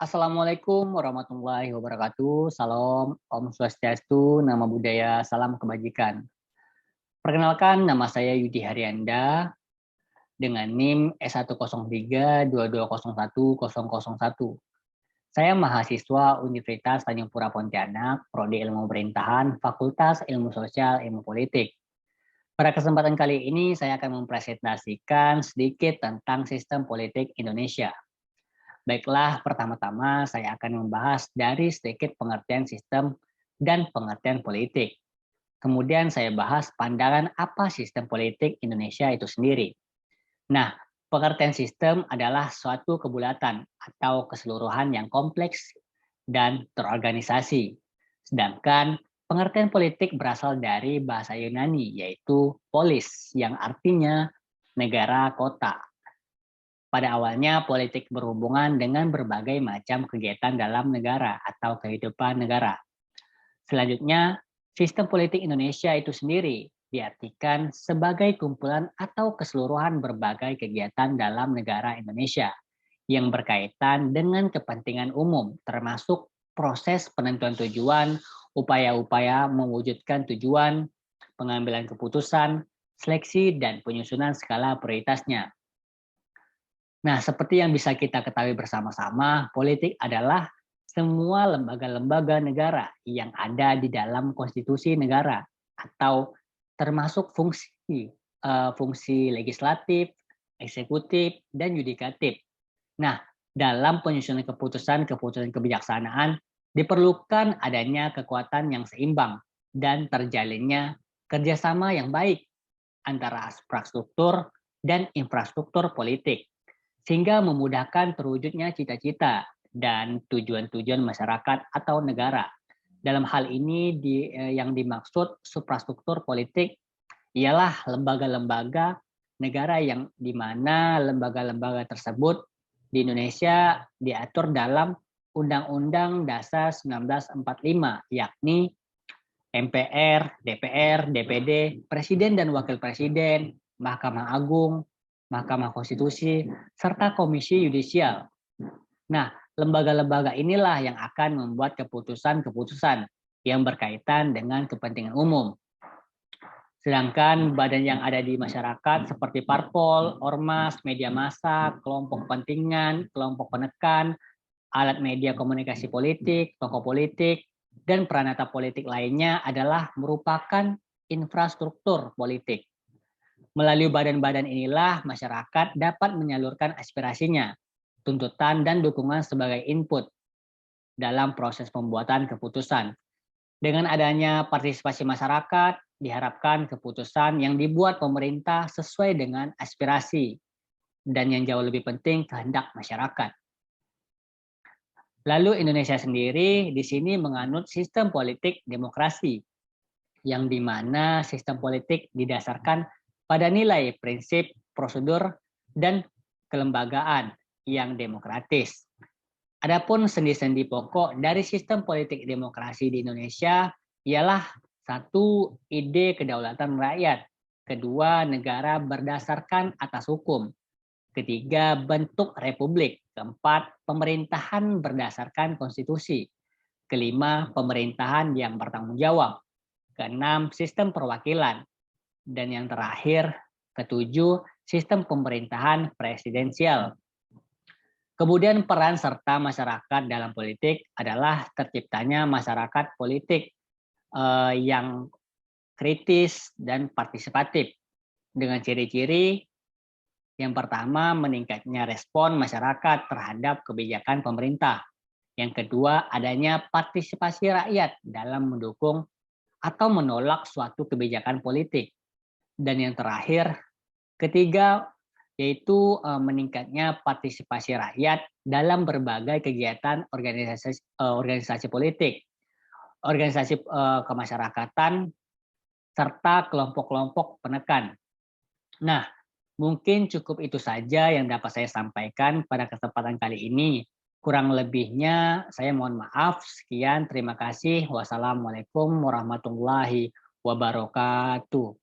Assalamualaikum warahmatullahi wabarakatuh. Salam, Om Swastiastu, Namo Buddhaya, salam kebajikan. Perkenalkan, nama saya Yudi Haryanda dengan NIM S10322010001. Saya mahasiswa Universitas Tanjung Pura Pontianak, Prodi Ilmu Pemerintahan, Fakultas Ilmu Sosial, Ilmu Politik. Pada kesempatan kali ini, saya akan mempresentasikan sedikit tentang sistem politik Indonesia. Baiklah, pertama-tama saya akan membahas dari sedikit pengertian sistem dan pengertian politik. Kemudian saya bahas pandangan apa sistem politik Indonesia itu sendiri. Nah, pengertian sistem adalah suatu kebulatan atau keseluruhan yang kompleks dan terorganisasi. Sedangkan pengertian politik berasal dari bahasa Yunani, yaitu polis, yang artinya negara kota. Pada awalnya, politik berhubungan dengan berbagai macam kegiatan dalam negara atau kehidupan negara. Selanjutnya, sistem politik Indonesia itu sendiri diartikan sebagai kumpulan atau keseluruhan berbagai kegiatan dalam negara Indonesia yang berkaitan dengan kepentingan umum, termasuk proses penentuan tujuan, upaya-upaya mewujudkan tujuan, pengambilan keputusan, seleksi, dan penyusunan skala prioritasnya. Nah, seperti yang bisa kita ketahui bersama-sama, politik adalah semua lembaga-lembaga negara yang ada di dalam konstitusi negara atau termasuk fungsi legislatif, eksekutif, dan yudikatif. Nah, dalam penyusunan keputusan kebijaksanaan diperlukan adanya kekuatan yang seimbang dan terjalinnya kerjasama yang baik antara struktur dan infrastruktur politik, sehingga memudahkan terwujudnya cita-cita dan tujuan-tujuan masyarakat atau negara. Dalam hal ini yang dimaksud suprastruktur politik ialah lembaga-lembaga negara yang di mana lembaga-lembaga tersebut di Indonesia diatur dalam Undang-Undang Dasar 1945, yakni MPR, DPR, DPD, Presiden dan Wakil Presiden, Mahkamah Agung, Mahkamah Konstitusi, serta Komisi Yudisial. Nah, lembaga-lembaga inilah yang akan membuat keputusan-keputusan yang berkaitan dengan kepentingan umum. Sedangkan badan yang ada di masyarakat seperti parpol, ormas, media massa, kelompok kepentingan, kelompok penekan, alat media komunikasi politik, tokoh politik, dan peranata politik lainnya adalah merupakan infrastruktur politik. Melalui badan-badan inilah masyarakat dapat menyalurkan aspirasinya, tuntutan, dan dukungan sebagai input dalam proses pembuatan keputusan. Dengan adanya partisipasi masyarakat, diharapkan keputusan yang dibuat pemerintah sesuai dengan aspirasi dan yang jauh lebih penting kehendak masyarakat. Lalu Indonesia sendiri di sini menganut sistem politik demokrasi, yang di mana sistem politik didasarkan pada nilai, prinsip, prosedur, dan kelembagaan yang demokratis. Adapun sendi-sendi pokok dari sistem politik demokrasi di Indonesia ialah satu, ide kedaulatan rakyat. Kedua, negara berdasarkan atas hukum. Ketiga, bentuk republik. Keempat, pemerintahan berdasarkan konstitusi. Kelima, pemerintahan yang bertanggung jawab. Keenam, sistem perwakilan. Dan yang terakhir, ketujuh, sistem pemerintahan presidensial. Kemudian peran serta masyarakat dalam politik adalah terciptanya masyarakat politik yang kritis dan partisipatif dengan ciri-ciri yang pertama, meningkatnya respon masyarakat terhadap kebijakan pemerintah. Yang kedua, adanya partisipasi rakyat dalam mendukung atau menolak suatu kebijakan politik. Dan yang terakhir, ketiga, yaitu meningkatnya partisipasi rakyat dalam berbagai kegiatan organisasi politik, organisasi kemasyarakatan, serta kelompok-kelompok penekan. Nah, mungkin cukup itu saja yang dapat saya sampaikan pada kesempatan kali ini. Kurang lebihnya saya mohon maaf. Sekian, terima kasih. Wassalamualaikum warahmatullahi wabarakatuh.